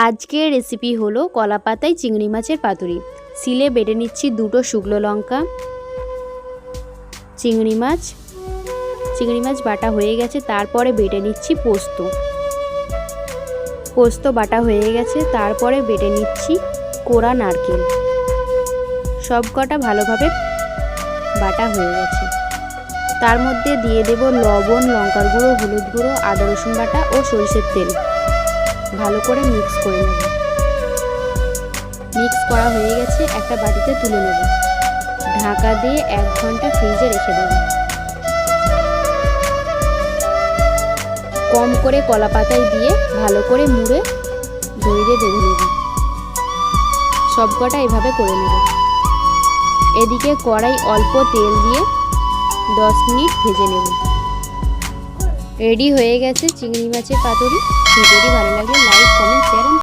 আজকের রেসিপি হলো কলা পাতায় চিংড়ি মাছের পাতুরি। শিলে বেটে নিচ্ছি দুটো শুকনো লঙ্কা, চিংড়ি মাছ বাটা হয়ে গেছে। তারপরে বেটে নিচ্ছি পোস্ত বাটা হয়ে গেছে। তারপরে বেটে নিচ্ছি কোরা নারকেল। সব কটা ভালোভাবে বাটা হয়ে গেছে। তার মধ্যে দিয়ে দেব লবণ, লঙ্কার গুঁড়ো, হলুদ গুঁড়ো, আদা রসুন বাটা ও সরষের তেল। ভালো করে মিক্স করে নেব। মিক্স করা হয়ে গেছে, একটা বাটিতে তুলে নেব। ঢাকা দিয়ে 1 ঘন্টা ফ্রিজে রেখে দেব। কম করে কলা পাতায় দিয়ে ভালো করে মুড়ে দড়ি দিয়ে বেঁধে নেব। সব কটা এভাবে করে নেব। এদিকে কড়াই অল্প তেল দিয়ে 10 মিনিট ভেজে নেব। রেডি হয়ে গেছে চিংড়ি মাছের পাতুরি। ভিডিওটি ভালো লাগলে লাইক, কমেন্ট, শেয়ার